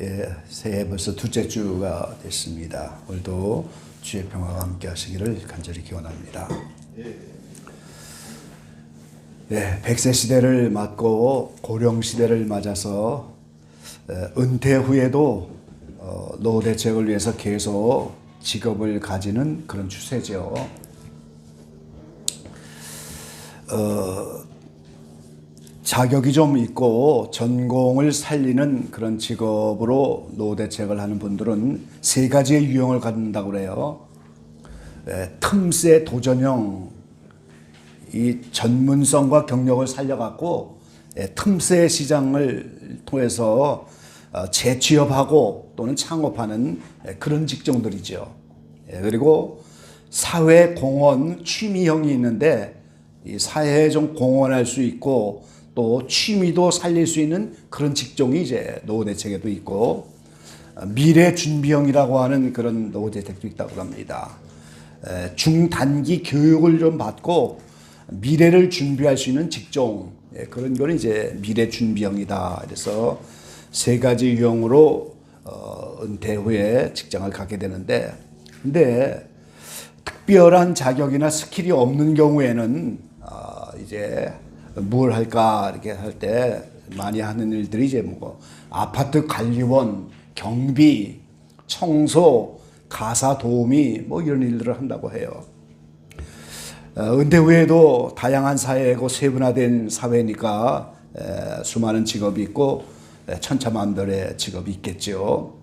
예, 새해 벌써 둘째 주가 됐습니다. 오늘도 주의 평화가 함께 하시기를 간절히 기원합니다. 예, 100세 시대를 맞고 고령 시대를 맞아서 은퇴 후에도 노후 대책을 위해서 계속 직업을 가지는 그런 추세죠. 자격이 좀 있고 전공을 살리는 그런 직업으로 노후 대책을 하는 분들은 세 가지의 유형을 갖는다고 그래요. 틈새 도전형, 이 전문성과 경력을 살려갖고 틈새 시장을 통해서 재취업하고 또는 창업하는 그런 직종들이죠. 그리고 사회 공헌 취미형이 있는데 이 사회에 좀 공헌할 수 있고 또 취미도 살릴 수 있는 그런 직종이 이제 노후 대책에도 있고, 미래 준비형이라고 하는 그런 노후 대책도 있다고 합니다. 중단기 교육을 좀 받고 미래를 준비할 수 있는 직종, 그런 거는 이제 미래 준비형이다. 그래서 세 가지 유형으로 은퇴 후에 직장을 갖게 되는데, 근데 특별한 자격이나 스킬이 없는 경우에는 이제 뭘 할까 이렇게 할 때 많이 하는 일들이 이제 뭐 아파트 관리원, 경비, 청소, 가사 도우미 뭐 이런 일들을 한다고 해요. 은퇴 후에도 다양한 사회고 세분화된 사회니까 수많은 직업이 있고 천차만별의 직업이 있겠죠.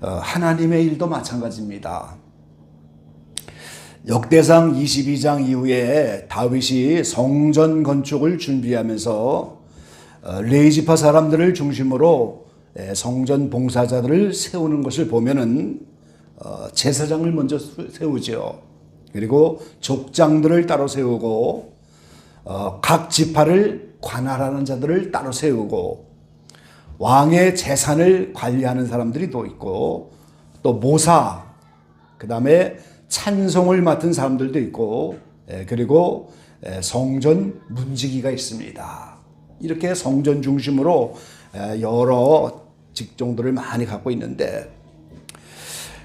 하나님의 일도 마찬가지입니다. 역대상 22장 이후에 다윗이 성전 건축을 준비하면서 레위지파 사람들을 중심으로 성전 봉사자들을 세우는 것을 보면은 제사장을 먼저 세우죠. 그리고 족장들을 따로 세우고 각 지파를 관할하는 자들을 따로 세우고 왕의 재산을 관리하는 사람들이 또 있고 또 모사, 그 다음에 찬송을 맡은 사람들도 있고, 그리고 성전 문지기가 있습니다. 이렇게 성전 중심으로 여러 직종들을 많이 갖고 있는데,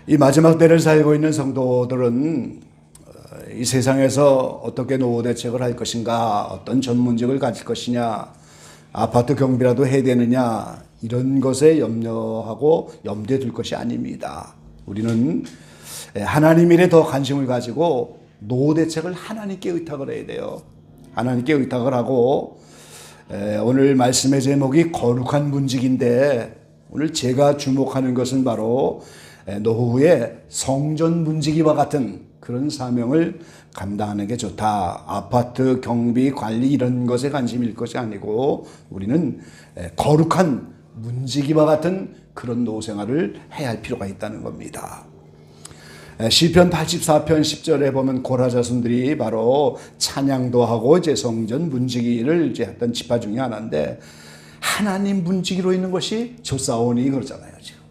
이 마지막 때를 살고 있는 성도들은 이 세상에서 어떻게 노후 대책을 할 것인가, 어떤 전문직을 가질 것이냐, 아파트 경비라도 해야 되느냐, 이런 것에 염려하고 염두에 둘 것이 아닙니다. 우리는 하나님 일에 더 관심을 가지고 노후 대책을 하나님께 의탁을 해야 돼요. 하나님께 의탁을 하고, 오늘 말씀의 제목이 거룩한 문직인데, 오늘 제가 주목하는 것은 바로 노후에 성전 문지기와 같은 그런 사명을 감당하는 게 좋다. 아파트 경비 관리 이런 것에 관심일 것이 아니고 우리는 거룩한 문지기와 같은 그런 노후 생활을 해야 할 필요가 있다는 겁니다. 시편 84편 10절에 보면 고라 자손들이 바로 찬양도 하고 이제 성전 문지기를 이제 했던 지파 중에 하나인데, 하나님 문지기로 있는 것이 좋사오니 그러잖아요. 지금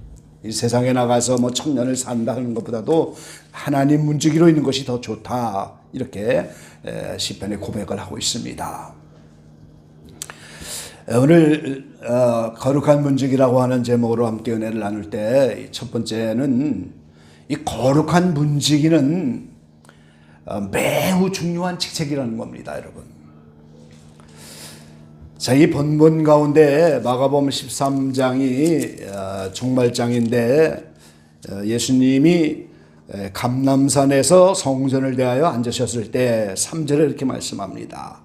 이 세상에 나가서 뭐 천년을 산다는 것보다도 하나님 문지기로 있는 것이 더 좋다, 이렇게 시편에 고백을 하고 있습니다. 오늘 거룩한 문지기라고 하는 제목으로 함께 은혜를 나눌 때 첫 번째는 이 거룩한 문지기는 매우 중요한 직책이라는 겁니다, 여러분. 자, 이 본문 가운데 마가복음 13장이 종말장인데, 예수님이 감람산에서 성전을 대하여 앉으셨을 때 3절에 이렇게 말씀합니다.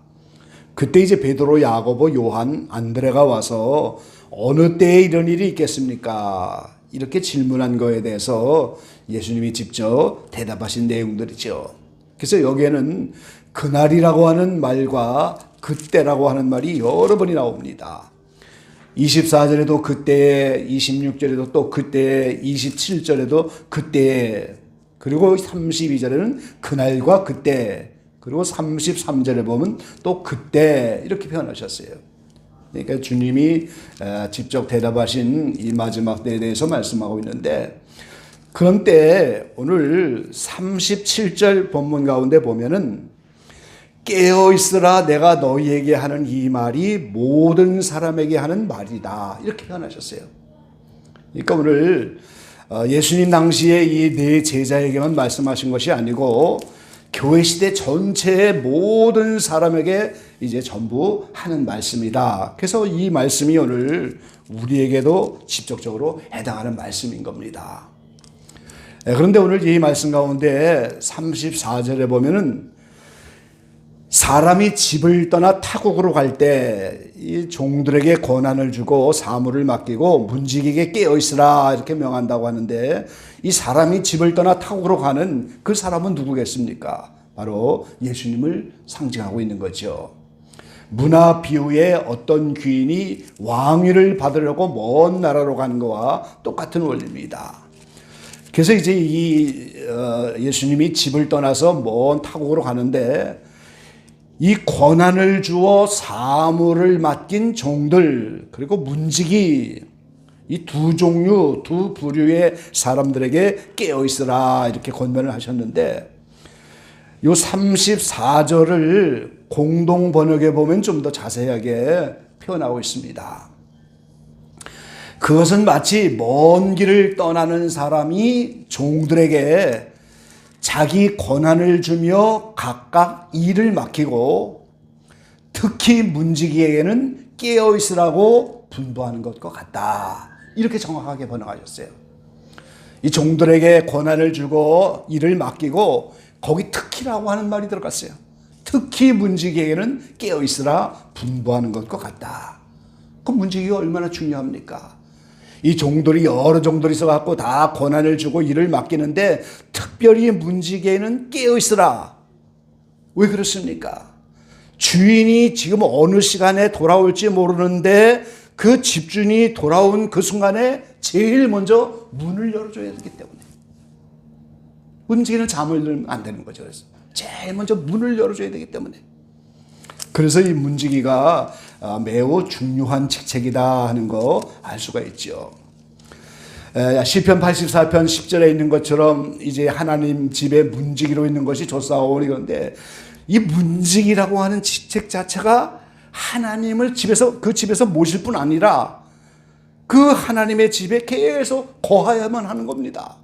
그때 이제 베드로, 야고보, 요한, 안드레가 와서 어느 때에 이런 일이 있겠습니까? 이렇게 질문한 거에 대해서 예수님이 직접 대답하신 내용들이죠. 그래서 여기에는 그날이라고 하는 말과 그때라고 하는 말이 여러 번이 나옵니다. 24절에도 그때, 26절에도 또 그때, 27절에도 그때, 그리고 32절에는 그날과 그때, 그리고 33절에 보면 또 그때, 이렇게 표현하셨어요. 그러니까 주님이 직접 대답하신 이 마지막 때에 대해서 말씀하고 있는데, 그런 때 오늘 37절 본문 가운데 보면은 깨어있으라 내가 너희에게 하는 이 말이 모든 사람에게 하는 말이다, 이렇게 표현하셨어요. 그러니까 오늘 예수님 당시에 이 네 제자에게만 말씀하신 것이 아니고 교회 시대 전체의 모든 사람에게 이제 전부 하는 말씀이다. 그래서 이 말씀이 오늘 우리에게도 직접적으로 해당하는 말씀인 겁니다. 그런데 오늘 이 말씀 가운데 34절에 보면은 사람이 집을 떠나 타국으로 갈 때 이 종들에게 권한을 주고 사물을 맡기고 문지기에게 깨어 있으라 이렇게 명한다고 하는데, 이 사람이 집을 떠나 타국으로 가는 그 사람은 누구겠습니까? 바로 예수님을 상징하고 있는 거죠. 문화 비유의 어떤 귀인이 왕위를 받으려고 먼 나라로 가는 것과 똑같은 원리입니다. 그래서 이제 이 예수님이 집을 떠나서 먼 타국으로 가는데, 이 권한을 주어 사물을 맡긴 종들, 그리고 문지기, 이 두 종류, 두 부류의 사람들에게 깨어 있으라 이렇게 권면을 하셨는데, 요 34절을 공동 번역에 보면 좀 더 자세하게 표현하고 있습니다. 그것은 마치 먼 길을 떠나는 사람이 종들에게 자기 권한을 주며 각각 일을 맡기고 특히 문지기에게는 깨어 있으라고 분부하는 것과 같다. 이렇게 정확하게 번역하셨어요. 이 종들에게 권한을 주고 일을 맡기고 거기 특히라고 하는 말이 들어갔어요. 특히 문지기에게는 깨어 있으라 분부하는 것과 같다. 그 문지기가 얼마나 중요합니까? 이 종들이 여러 종들이 있어갖고 다 권한을 주고 일을 맡기는데 특별히 문지기에는 깨어 있으라. 왜 그렇습니까? 주인이 지금 어느 시간에 돌아올지 모르는데 그 집주인이 돌아온 그 순간에 제일 먼저 문을 열어줘야 되기 때문에. 문지기는 잠을 들면 안 되는 거죠. 그래서 제일 먼저 문을 열어줘야 되기 때문에. 그래서 이 문지기가 매우 중요한 직책이다 하는 거 알 수가 있죠. 시편 84편 10절에 있는 것처럼 이제 하나님 집에 문지기로 있는 것이 좋사오니, 그런데 이 문지기라고 하는 직책 자체가 하나님을 그 집에서 모실 뿐 아니라 그 하나님의 집에 계속 거하야만 하는 겁니다.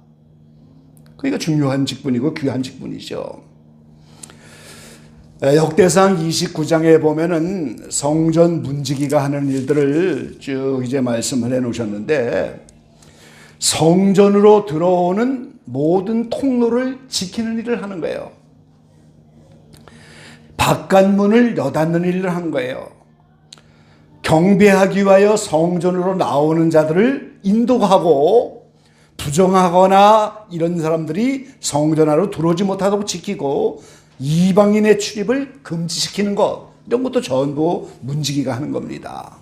그러니까 중요한 직분이고 귀한 직분이죠. 역대상 29장에 보면은 성전 문지기가 하는 일들을 쭉 이제 말씀을 해 놓으셨는데, 성전으로 들어오는 모든 통로를 지키는 일을 하는 거예요. 바깥문을 여닫는 일을 하는 거예요. 경배하기 위하여 성전으로 나오는 자들을 인도하고, 부정하거나 이런 사람들이 성전 안으로 들어오지 못하도록 지키고, 이방인의 출입을 금지시키는 것, 이런 것도 전부 문지기가 하는 겁니다.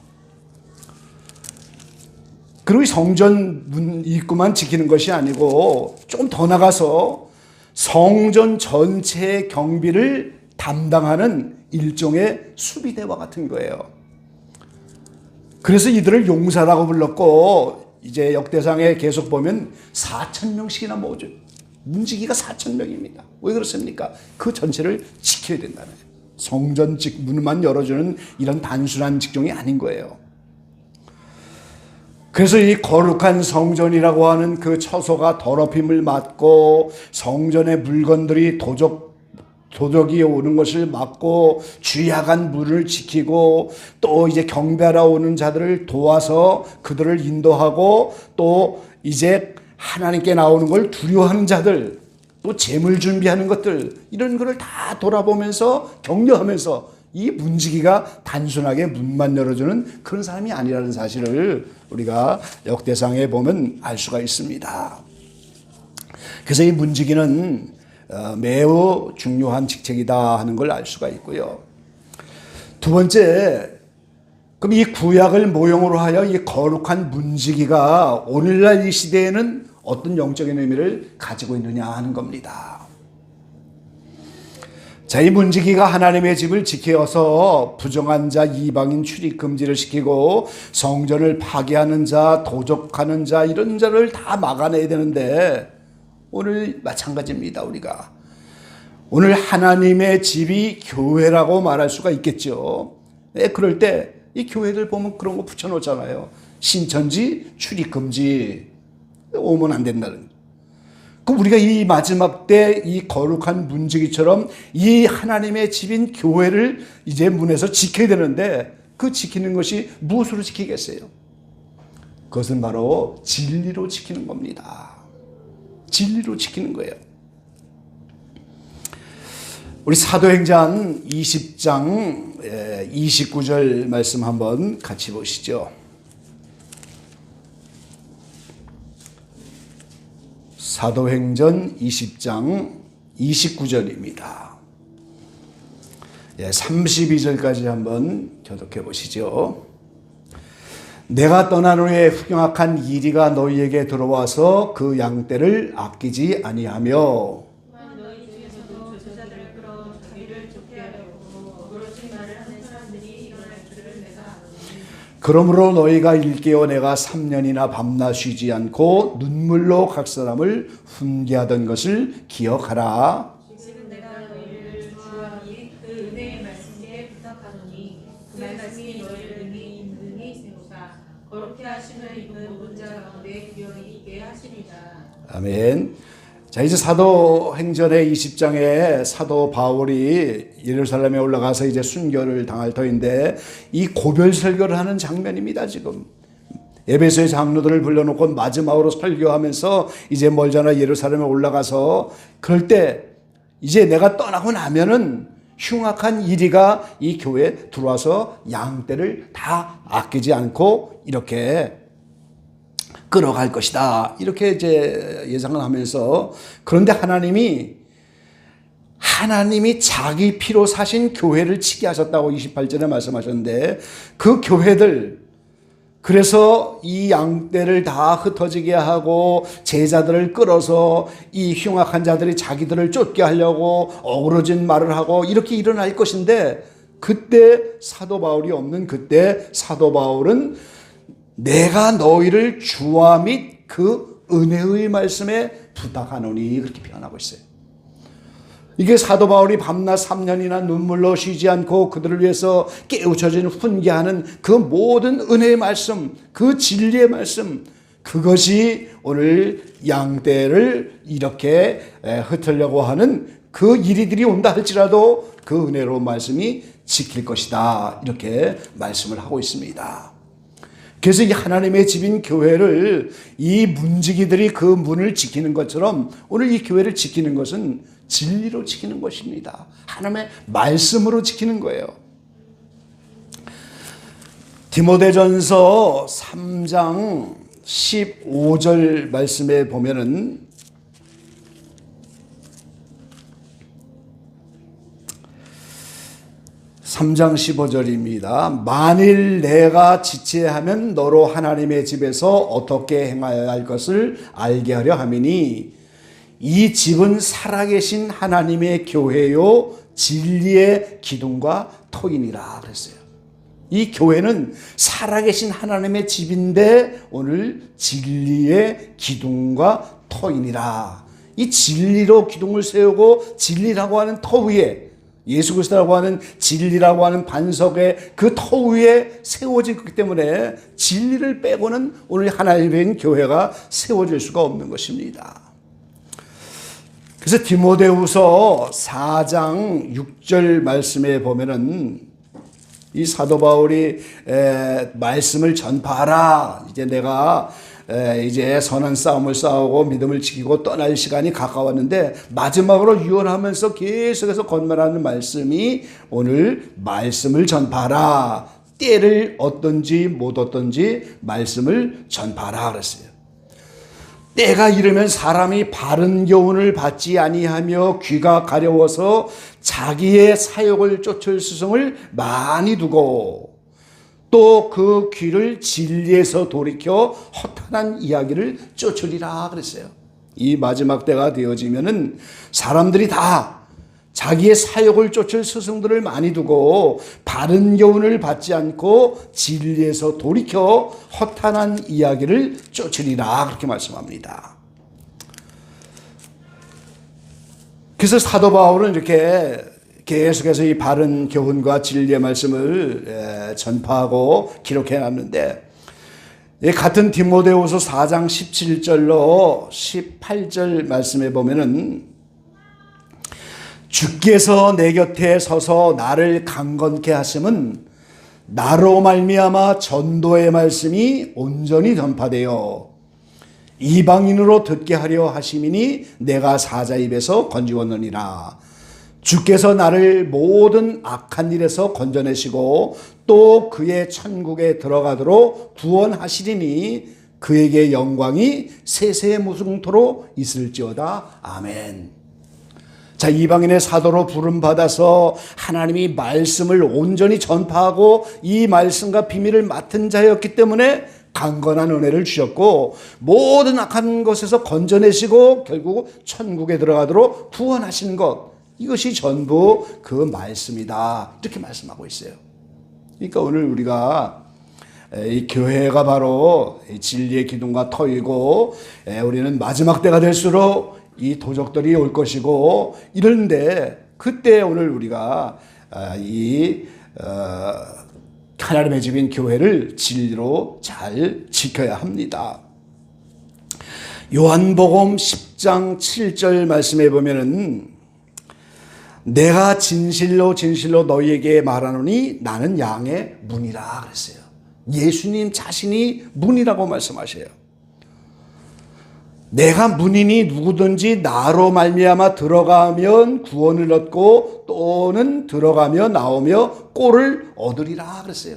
그리고 성전 문 입구만 지키는 것이 아니고 좀 더 나가서 성전 전체의 경비를 담당하는 일종의 수비대와 같은 거예요. 그래서 이들을 용사라고 불렀고, 이제 역대상에 계속 보면 4,000명씩이나 모으죠. 문지기가 4,000명입니다. 왜 그렇습니까? 그 전체를 지켜야 된다는 거예요. 성전 문만 열어주는 이런 단순한 직종이 아닌 거예요. 그래서 이 거룩한 성전이라고 하는 그 처소가 더럽힘을 막고, 성전의 물건들이 도적이 오는 것을 막고, 주야간 문을 지키고, 또 이제 경배하러 오는 자들을 도와서 그들을 인도하고, 또 이제 하나님께 나오는 걸 두려워하는 자들, 또 재물 준비하는 것들, 이런 거를 다 돌아보면서 격려하면서, 이 문지기가 단순하게 문만 열어주는 그런 사람이 아니라는 사실을 우리가 역대상에 보면 알 수가 있습니다. 그래서 이 문지기는 매우 중요한 직책이다 하는 걸 알 수가 있고요. 두 번째, 그럼 이 구약을 모형으로 하여 이 거룩한 문지기가 오늘날 이 시대에는 어떤 영적인 의미를 가지고 있느냐 하는 겁니다. 자, 이 문지기가 하나님의 집을 지켜서 부정한 자, 이방인 출입 금지를 시키고, 성전을 파괴하는 자, 도적하는 자, 이런 자를 다 막아내야 되는데, 오늘 마찬가지입니다. 우리가 오늘 하나님의 집이 교회라고 말할 수가 있겠죠. 그럴 때 이 교회들 보면 그런 거 붙여놓잖아요. 신천지 출입 금지, 오면 안 된다는. 그 우리가 이 마지막 때 이 거룩한 문지기처럼 이 하나님의 집인 교회를 이제 문에서 지켜야 되는데 그 지키는 것이 무엇으로 지키겠어요? 그것은 바로 진리로 지키는 겁니다. 진리로 지키는 거예요. 우리 사도행전 20장 29절 말씀 한번 같이 보시죠. 사도행전 20장 29절입니다. 32절까지 한번 교독해 보시죠. 내가 떠난 후에 흉악한 이리가 너희에게 들어와서 그 양떼를 아끼지 아니하며 너희 중에서도 저자들을 끌어 자기를 쫓게 하려고 어그러진 말을 하는 사람들이 일어날 줄을 내가 아노니 그러므로 너희가 일깨어 내가 3년이나 밤낮 쉬지 않고 눈물로 각 사람을 훈계하던 것을 기억하라. 지금 내가 너희를 주와 및 그 은혜의 말씀에 부탁하노니 그 말씀이 너희를 능히 세우사 거룩해 하심을 입은 모든 자 가운데 기업이 있게 하시리라. 아멘. 자, 이제 사도행전의 20장에 사도 바울이 예루살렘에 올라가서 이제 순교를 당할 터인데 이 고별 설교를 하는 장면입니다. 지금 에베소의 장로들을 불러놓고 마지막으로 설교하면서 이제 멀잖아 예루살렘에 올라가서 그럴 때 이제 내가 떠나고 나면은 흉악한 이리가 이 교회에 들어와서 양떼를 다 아끼지 않고 이렇게 끌어갈 것이다. 이렇게 이제 예상을 하면서 그런데 하나님이 자기 피로 사신 교회를 치게 하셨다고 28절에 말씀하셨는데 그 교회들 그래서 이 양떼를 다 흩어지게 하고 제자들을 끌어서 이 흉악한 자들이 자기들을 쫓게 하려고 어그러진 말을 하고 이렇게 일어날 것인데 그때 사도 바울이 없는 그때 사도 바울은 내가 너희를 주와 및 그 은혜의 말씀에 부탁하노니 그렇게 표현하고 있어요. 이게 사도 바울이 밤낮 3년이나 눈물로 쉬지 않고 그들을 위해서 깨우쳐진 훈계하는 그 모든 은혜의 말씀, 그 진리의 말씀, 그것이 오늘 양떼를 이렇게 흩으려고 하는 그 일이들이 온다 할지라도 그 은혜로운 말씀이 지킬 것이다. 이렇게 말씀을 하고 있습니다. 그래서 이 하나님의 집인 교회를 이 문지기들이 그 문을 지키는 것처럼 오늘 이 교회를 지키는 것은 진리로 지키는 것입니다. 하나님의 말씀으로 지키는 거예요. 디모데전서 3장 15절 말씀에 보면은 3장 15절입니다. 만일 내가 지체하면 너로 하나님의 집에서 어떻게 행하여야 할 것을 알게 하려 함이니 이 집은 살아계신 하나님의 교회요 진리의 기둥과 터이니라 그랬어요. 이 교회는 살아계신 하나님의 집인데 오늘 진리의 기둥과 터이니라. 이 진리로 기둥을 세우고 진리라고 하는 터 위에 예수 그리스도라고 하는 진리라고 하는 반석의 그 터 위에 세워지기 때문에 진리를 빼고는 오늘 하나님의 교회가 세워질 수가 없는 것입니다. 그래서 디모데후서 4장 6절 말씀에 보면은 이 사도 바울이 말씀을 전파하라. 이제 내가 이제 선한 싸움을 싸우고 믿음을 지키고 떠날 시간이 가까웠는데 마지막으로 유언하면서 계속해서 권면하는 말씀이 오늘 말씀을 전파하라. 때를 얻든지 못 얻든지 말씀을 전파하라 그랬어요. 때가 이르면 사람이 바른 교훈을 받지 아니하며 귀가 가려워서 자기의 사욕을 쫓을 스승을 많이 두고 또 그 귀를 진리에서 돌이켜 허탄한 이야기를 쫓으리라 그랬어요. 이 마지막 때가 되어지면은 사람들이 다 자기의 사욕을 쫓을 스승들을 많이 두고 바른 교훈을 받지 않고 진리에서 돌이켜 허탄한 이야기를 쫓으리라 그렇게 말씀합니다. 그래서 사도 바울은 이렇게 계속해서 이 바른 교훈과 진리의 말씀을 전파하고 기록해 놨는데 같은 디모데후서 4장 17절로 18절 말씀에 보면은 주께서 내 곁에 서서 나를 강건케 하심은 나로 말미암아 전도의 말씀이 온전히 전파되어 이방인으로 듣게 하려 하심이니 내가 사자 입에서 건지웠느니라. 주께서 나를 모든 악한 일에서 건져내시고 또 그의 천국에 들어가도록 구원하시리니 그에게 영광이 세세무궁토록 있을지어다. 아멘. 자, 이방인의 사도로 부름받아서 하나님이 말씀을 온전히 전파하고 이 말씀과 비밀을 맡은 자였기 때문에 강건한 은혜를 주셨고 모든 악한 것에서 건져내시고 결국 천국에 들어가도록 구원하시는 것, 이것이 전부 그 말씀이다, 이렇게 말씀하고 있어요. 그러니까 오늘 우리가 이 교회가 바로 진리의 기둥과 터이고 우리는 마지막 때가 될수록 이 도적들이 올 것이고 이런데 그때 오늘 우리가 하나님의 집인 교회를 진리로 잘 지켜야 합니다. 요한복음 10장 7절 말씀에 보면은 내가 진실로 진실로 너희에게 말하노니 나는 양의 문이라 그랬어요. 예수님 자신이 문이라고 말씀하셔요. 내가 문이니 누구든지 나로 말미암아 들어가면 구원을 얻고 또는 들어가며 나오며 꼴을 얻으리라 그랬어요.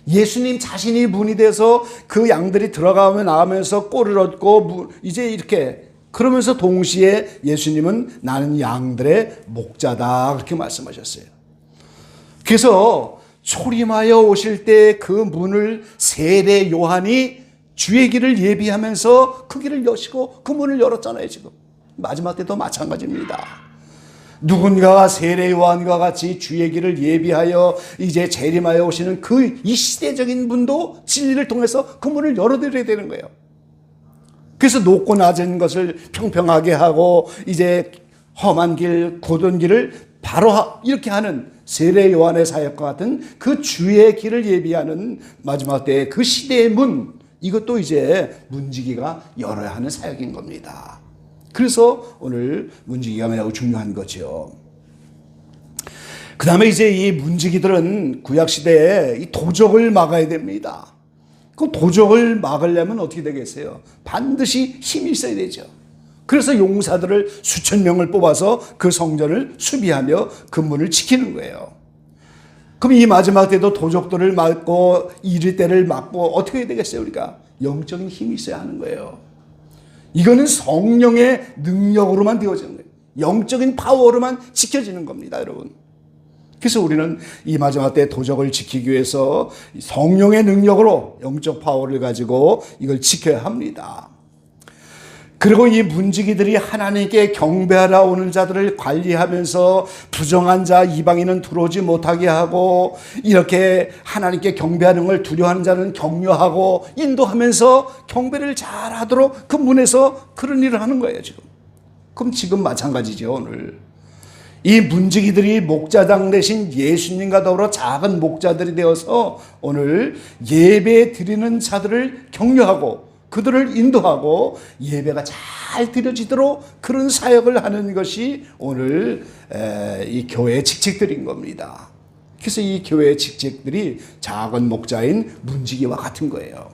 예수님 자신이 문이 돼서 그 양들이 들어가며 나오면서 꼴을 얻고 이제 이렇게 그러면서 동시에 예수님은 나는 양들의 목자다 그렇게 말씀하셨어요. 그래서 초림하여 오실 때 그 문을 세례 요한이 주의 길을 예비하면서 그 길을 여시고 그 문을 열었잖아요. 지금 마지막 때도 마찬가지입니다. 누군가가 세례 요한과 같이 주의 길을 예비하여 이제 재림하여 오시는 그 이 시대적인 분도 진리를 통해서 그 문을 열어드려야 되는 거예요. 그래서 높고 낮은 것을 평평하게 하고 이제 험한 길, 고든 길을 바로 이렇게 하는 세례 요한의 사역과 같은 그 주의 길을 예비하는 마지막 때의 그 시대의 문, 이것도 이제 문지기가 열어야 하는 사역인 겁니다. 그래서 오늘 문지기가 매우 중요한 거죠. 그 다음에 이제 이 문지기들은 구약시대에 이 도적을 막아야 됩니다. 그 도적을 막으려면 어떻게 되겠어요? 반드시 힘이 있어야 되죠. 그래서 용사들을 수천 명을 뽑아서 그 성전을 수비하며 그 문을 지키는 거예요. 그럼 이 마지막 때도 도적들을 막고 이리 때를 막고 어떻게 해야 되겠어요? 우리가 영적인 힘이 있어야 하는 거예요. 이거는 성령의 능력으로만 되어지는 거예요. 영적인 파워로만 지켜지는 겁니다, 여러분. 그래서 우리는 이 마지막 때 도적을 지키기 위해서 성령의 능력으로 영적 파워를 가지고 이걸 지켜야 합니다. 그리고 이 문지기들이 하나님께 경배하러 오는 자들을 관리하면서 부정한 자 이방인은 들어오지 못하게 하고 이렇게 하나님께 경배하는 걸 두려워하는 자는 격려하고 인도하면서 경배를 잘하도록 그 문에서 그런 일을 하는 거예요. 그럼 지금 마찬가지죠. 오늘 이 문지기들이 목자장 대신 예수님과 더불어 작은 목자들이 되어서 오늘 예배 드리는 자들을 격려하고 그들을 인도하고 예배가 잘 드려지도록 그런 사역을 하는 것이 오늘 이 교회의 직책들인 겁니다. 그래서 이 교회의 직책들이 작은 목자인 문지기와 같은 거예요.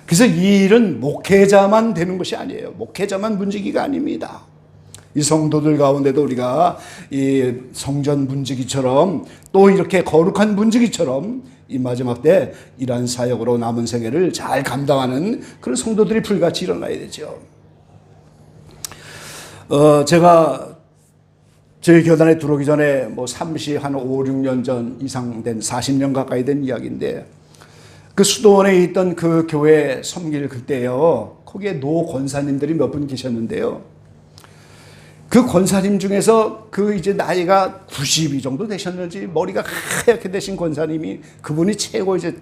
그래서 이 일은 목회자만 되는 것이 아니에요. 목회자만 문지기가 아닙니다. 이 성도들 가운데도 우리가 이 성전 문지기처럼 또 이렇게 거룩한 문지기처럼 이 마지막 때 이러한 사역으로 남은 생애를 잘 감당하는 그런 성도들이 불같이 일어나야 되죠. 제가 저희 교단에 들어오기 전에 뭐 5, 6년 전 이상 된 40년 가까이 된 이야기인데 그 수도원에 있던 그 교회 섬길 그때요. 거기에 노 권사님들이 몇 분 계셨는데요. 그 권사님 중에서 그 이제 나이가 92 정도 되셨는지 머리가 하얗게 되신 권사님이 그분이 최고 이제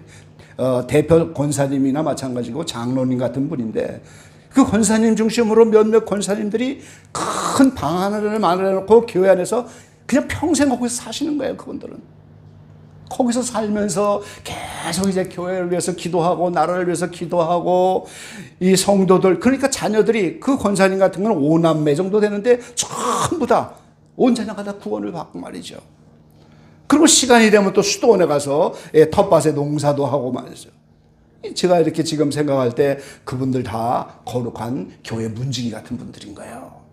대표 권사님이나 마찬가지고 장로님 같은 분인데 그 권사님 중심으로 몇몇 권사님들이 큰 방 하나를 마련해놓고 교회 안에서 그냥 평생 거기서 사시는 거예요. 그분들은 거기서 살면서 계속 이제 교회를 위해서 기도하고 나라를 위해서 기도하고 이 성도들 그러니까 자녀들이 그 권사님 같은 건 5남매 정도 되는데 전부 다 온 자녀가 다 구원을 받고 말이죠. 그리고 시간이 되면 또 수도원에 가서 텃밭에 농사도 하고 말이죠. 제가 이렇게 지금 생각할 때 그분들 다 거룩한 교회 문지기 같은 분들인 거예요.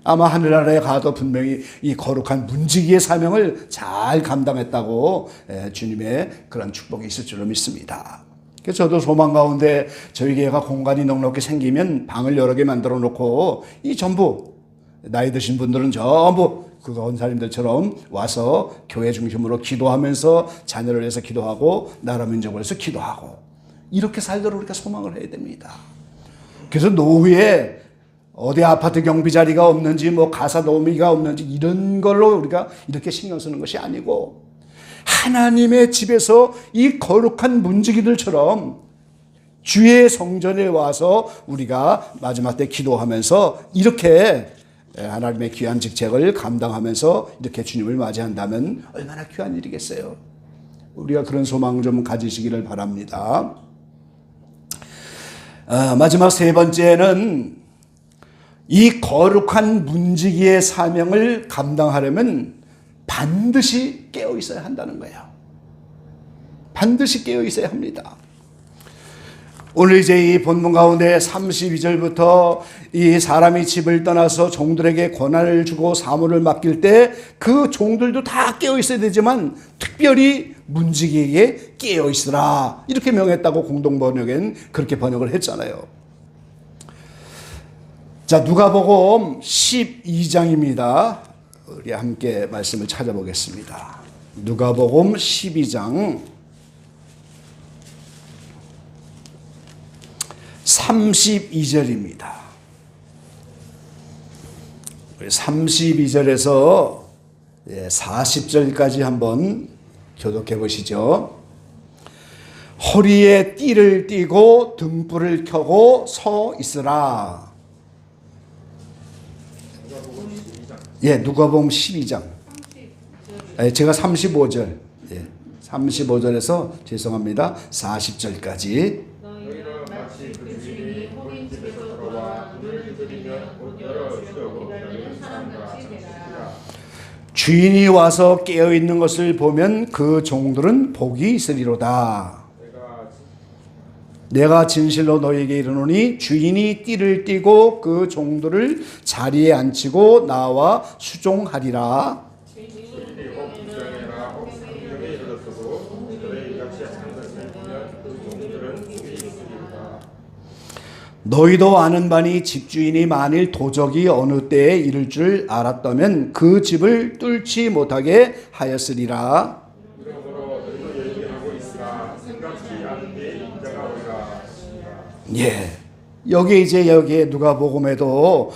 아마 하늘나라에 가도 분명히 이 거룩한 문지기의 사명을 잘 감당했다고 주님의 그런 축복이 있을 줄로 믿습니다. 그래서 저도 소망 가운데 저희 교회가 공간이 넉넉히 생기면 방을 여러 개 만들어 놓고 이 전부 나이 드신 분들은 전부 그 권사님들처럼 와서 교회 중심으로 기도하면서 자녀를 위해서 기도하고 나라 민족을 위해서 기도하고 이렇게 살도록 우리가 소망을 해야 됩니다. 그래서 노후에 어디 아파트 경비 자리가 없는지 뭐 가사 도우미가 없는지 이런 걸로 우리가 이렇게 신경 쓰는 것이 아니고 하나님의 집에서 이 거룩한 문지기들처럼 주의 성전에 와서 우리가 마지막 때 기도하면서 이렇게 하나님의 귀한 직책을 감당하면서 이렇게 주님을 맞이한다면 얼마나 귀한 일이겠어요. 우리가 그런 소망 좀 가지시기를 바랍니다. 마지막 세 번째는 이 거룩한 문지기의 사명을 감당하려면 반드시 깨어 있어야 한다는 거예요. 반드시 깨어 있어야 합니다. 오늘 이제 이 본문 가운데 32절부터 이 사람이 집을 떠나서 종들에게 권한을 주고 사물을 맡길 때 그 종들도 다 깨어 있어야 되지만 특별히 문지기에게 깨어 있으라 이렇게 명했다고 공동 번역엔 그렇게 번역을 했잖아요. 자, 누가복음 12장입니다. 우리 함께 말씀을 찾아보겠습니다. 누가복음 12장 32절입니다. 32절에서 40절까지 한번 교독해 보시죠. 허리에 띠를 띠고 등불을 켜고 서 있으라. 누가복음 12장. 제가 35절. 35절에서 죄송합니다. 40절까지. 너희는 마치 그 주인이 호민 집에서 돌아와 문을 두드리면 곧 열어주려고 기다리는 사람같이 되라. 주인이 와서 깨어 있는 것을 보면 그 종들은 복이 있으리로다. 내가 진실로 너희에게 이르노니 주인이 띠를 띠고 그 종들을 자리에 앉히고 나와 수종하리라. 너희도 아는 바니 집주인이 만일 도적이 어느 때에 이를 줄 알았다면 그 집을 뚫지 못하게 하였으리라. 여기에 누가복음에도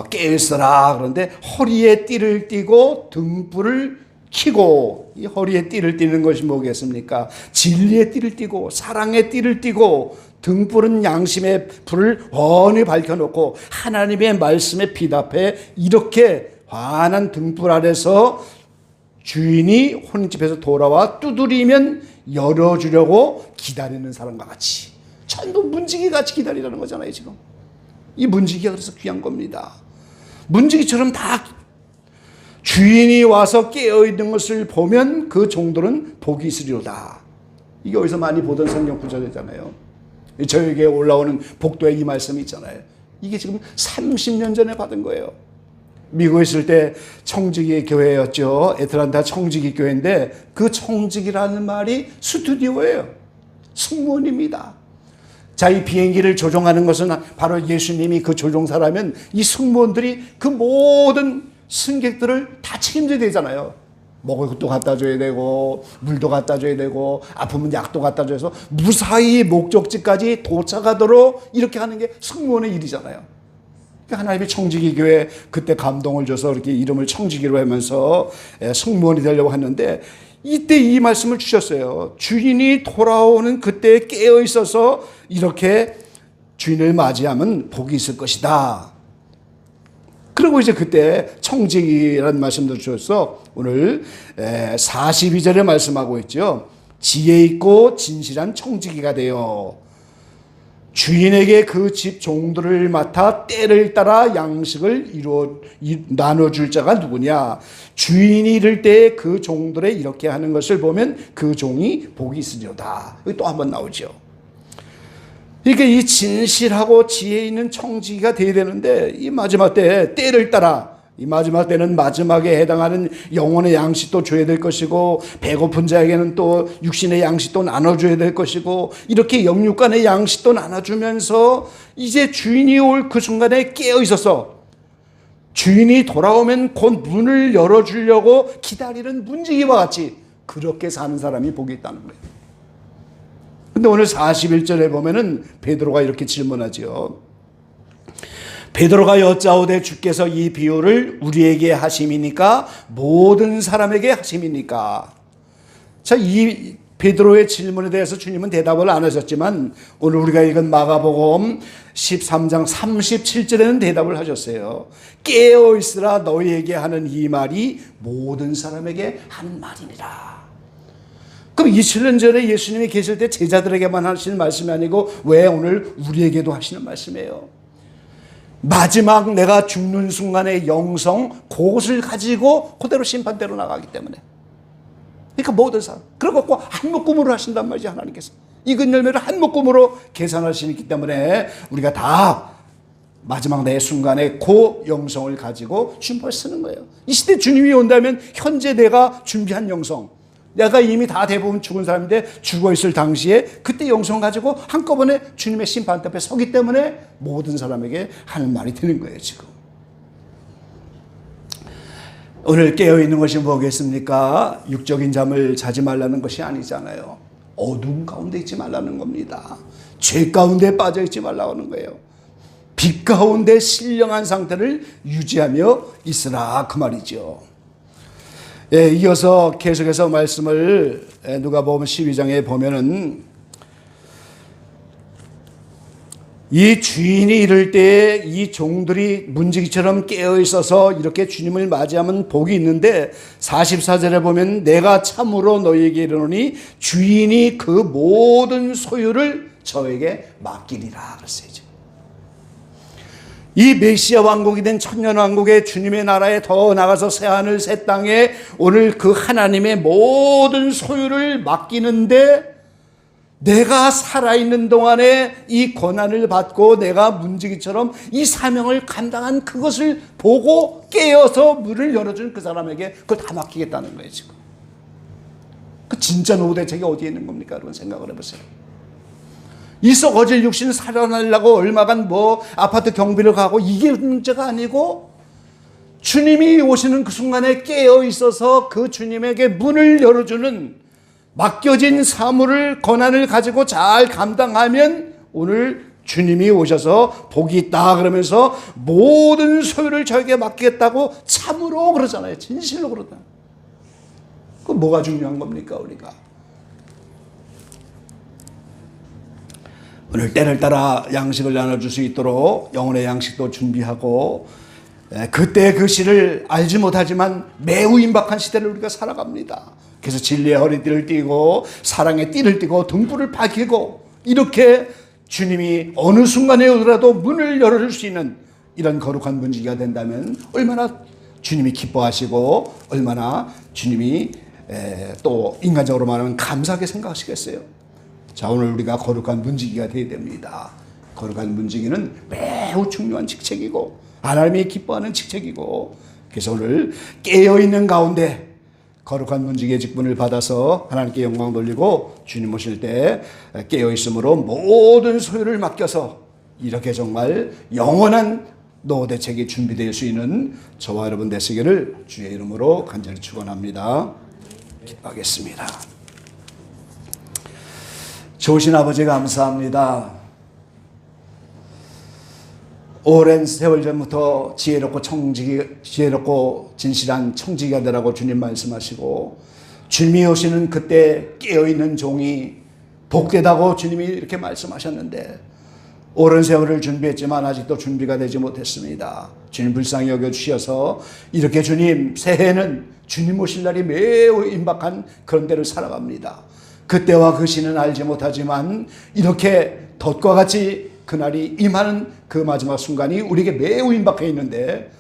깨어있어라 그런데 허리에 띠를 띠고 등불을 켜고, 이 허리에 띠를 띠는 것이 뭐겠습니까? 진리의 띠를 띠고 사랑의 띠를 띠고 등불은 양심의 불을 훤히 밝혀놓고 하나님의 말씀에 비답해 이렇게 환한 등불 아래서 주인이 혼인집에서 돌아와 두드리면 열어주려고 기다리는 사람과 같이 전부 문지기 같이 기다리라는 거잖아요. 지금 이 문지기가 그래서 귀한 겁니다. 문지기처럼 다 주인이 와서 깨어있는 것을 보면 그 종들은 복이 있으리로다. 이게 어디서 많이 보던 성경 구절이잖아요. 저에게 올라오는 복도에 이 말씀이 있잖아요. 이게 지금 30년 전에 받은 거예요. 미국에 있을 때 청지기 교회였죠. 애틀란타 청지기 교회인데 그 청지기라는 말이 스튜디오예요. 승무원입니다. 자, 이 비행기를 조종하는 것은 바로 예수님이 그 조종사라면 이 승무원들이 그 모든 승객들을 다 책임져야 되잖아요. 먹을 것도 갖다 줘야 되고 물도 갖다 줘야 되고 아프면 약도 갖다 줘서 무사히 목적지까지 도착하도록 이렇게 하는 게 승무원의 일이잖아요. 그러니까 하나님의 청지기 교회 그때 감동을 줘서 이렇게 이름을 청지기로 하면서 승무원이 되려고 하는데 이때 이 말씀을 주셨어요. 주인이 돌아오는 그때에 깨어 있어서 이렇게 주인을 맞이하면 복이 있을 것이다. 그리고 이제 그때 청지기라는 말씀도 주셔서 오늘 42절에 말씀하고 있죠. 지혜 있고 진실한 청지기가 되어 주인에게 그 집 종들을 맡아 때를 따라 양식을 나눠줄 자가 누구냐. 주인이 이를 때 그 종들의 이렇게 하는 것을 보면 그 종이 복이 있으리로다. 여기 또 한 번 나오죠. 그러니까 이 진실하고 지혜 있는 청지기가 돼야 되는데 이 마지막 때 때를 따라 이 마지막 때는 마지막에 해당하는 영혼의 양식도 줘야 될 것이고 배고픈 자에게는 또 육신의 양식도 나눠줘야 될 것이고 이렇게 영육간의 양식도 나눠주면서 이제 주인이 올 그 순간에 깨어 있어서 주인이 돌아오면 곧 문을 열어주려고 기다리는 문지기와 같이 그렇게 사는 사람이 복이 있다는 거예요. 근데 오늘 41절에 보면은 베드로가 이렇게 질문하죠. 베드로가 여짜오되 주께서 이 비유를 우리에게 하심이니까 모든 사람에게 하심이니까. 자, 이 베드로의 질문에 대해서 주님은 대답을 안 하셨지만 오늘 우리가 읽은 마가복음 13장 37절에는 대답을 하셨어요. 깨어 있으라 너희에게 하는 이 말이 모든 사람에게 하는 말이니라. 그럼 2000년 전에 예수님이 계실 때 제자들에게만 하시는 말씀이 아니고 왜 오늘 우리에게도 하시는 말씀이에요. 마지막 내가 죽는 순간의 영성 그것을 가지고 그대로 심판대로 나가기 때문에. 그러니까 모든 사람. 그리고 꼭 한 묶음으로 하신단 말이지 하나님께서. 익은 열매를 한 묶음으로 계산하시기 때문에 우리가 다 마지막 내 순간에 그 영성을 가지고 준비를 쓰는 거예요. 이 시대 주님이 온다면 현재 내가 준비한 영성, 내가 이미 다 대부분 죽은 사람인데 죽어있을 당시에 그때 영성 가지고 한꺼번에 주님의 심판 앞에 서기 때문에 모든 사람에게 하는 말이 되는 거예요. 지금 오늘 깨어있는 것이 뭐겠습니까? 육적인 잠을 자지 말라는 것이 아니잖아요. 어둠 가운데 있지 말라는 겁니다. 죄 가운데 빠져 있지 말라고 하는 거예요. 빛 가운데 신령한 상태를 유지하며 있으라 그 말이죠. 예, 이어서 계속해서 말씀을 누가복음 12장에 보면은 이 주인이 이를 때에 이 종들이 문지기처럼 깨어 있어서 이렇게 주님을 맞이하면 복이 있는데 44절에 보면 내가 참으로 너희에게 이르노니 주인이 그 모든 소유를 저에게 맡기리라 그랬어요. 이 메시아 왕국이 된 천년 왕국의 주님의 나라에 더 나가서 새하늘 새 땅에 오늘 그 하나님의 모든 소유를 맡기는데 내가 살아있는 동안에 이 권한을 받고 내가 문지기처럼 이 사명을 감당한 그것을 보고 깨어서 문을 열어준 그 사람에게 그걸 다 맡기겠다는 거예요. 지금 그 진짜 노후 대책이 어디에 있는 겁니까? 여러분 생각을 해보세요. 이 썩어질 육신 살아나려고 얼마간 아파트 경비를 가고 이게 문제가 아니고 주님이 오시는 그 순간에 깨어 있어서 그 주님에게 문을 열어주는 맡겨진 사물을 권한을 가지고 잘 감당하면 오늘 주님이 오셔서 복이 있다 그러면서 모든 소유를 저에게 맡기겠다고 참으로 그러잖아요. 진실로 그러다. 그 뭐가 중요한 겁니까 우리가? 오늘 때를 따라 양식을 나눠줄 수 있도록 영혼의 양식도 준비하고 그때 그 시를 알지 못하지만 매우 임박한 시대를 우리가 살아갑니다. 그래서 진리의 허리띠를 띠고 사랑의 띠를 띠고 등불을 밝히고 이렇게 주님이 어느 순간에 오더라도 문을 열어줄 수 있는 이런 거룩한 문지기가 된다면 얼마나 주님이 기뻐하시고 얼마나 주님이 또 인간적으로 말하면 감사하게 생각하시겠어요. 자, 오늘 우리가 거룩한 문지기가 되어야 됩니다. 거룩한 문지기는 매우 중요한 직책이고 하나님이 기뻐하는 직책이고 그래서 오늘 깨어있는 가운데 거룩한 문지기의 직분을 받아서 하나님께 영광 돌리고 주님 오실 때 깨어있음으로 모든 소유를 맡겨서 이렇게 정말 영원한 노후 대책이 준비될 수 있는 저와 여러분 되시기를 주의 이름으로 간절히 축원합니다. 기도하겠습니다. 좋으신 아버지 감사합니다. 오랜 세월 전부터 지혜롭고 진실한 청지기가 되라고 주님 말씀하시고 주님이 오시는 그때 깨어있는 종이 복되다고 주님이 이렇게 말씀하셨는데 오랜 세월을 준비했지만 아직도 준비가 되지 못했습니다. 주님 불쌍히 여겨주셔서 이렇게 주님 새해는 주님 오실 날이 매우 임박한 그런 때를 살아갑니다. 그때와 그 시는 알지 못하지만 이렇게 덫과 같이 그날이 임하는 그 마지막 순간이 우리에게 매우 임박해 있는데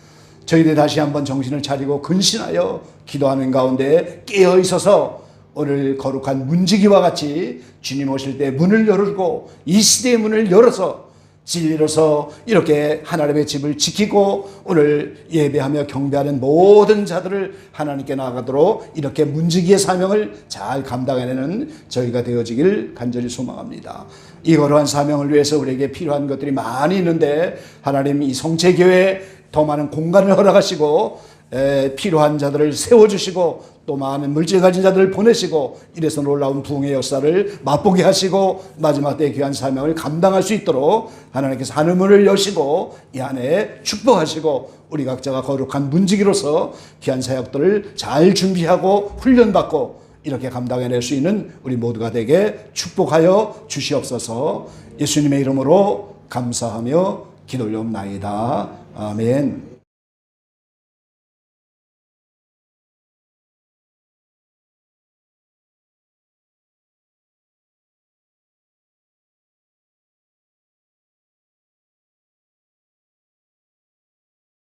저희들이 다시 한번 정신을 차리고 근신하여 기도하는 가운데 깨어 있어서 오늘 거룩한 문지기와 같이 주님 오실 때 문을 열고 이 시대의 문을 열어서 진리로서 이렇게 하나님의 집을 지키고 오늘 예배하며 경배하는 모든 자들을 하나님께 나아가도록 이렇게 문지기의 사명을 잘 감당해내는 저희가 되어지길 간절히 소망합니다. 이 거룩한 사명을 위해서 우리에게 필요한 것들이 많이 있는데 하나님 이 성체교회에 더 많은 공간을 허락하시고 필요한 자들을 세워주시고 또 많은 물질 가진 자들을 보내시고 이래서 놀라운 부흥의 역사를 맛보게 하시고 마지막 때의 귀한 사명을 감당할 수 있도록 하나님께서 하늘문을 여시고 이 안에 축복하시고 우리 각자가 거룩한 문지기로서 귀한 사역들을 잘 준비하고 훈련받고 이렇게 감당해낼 수 있는 우리 모두가 되게 축복하여 주시옵소서. 예수님의 이름으로 감사하며 기도 올려옵나이다. 아멘.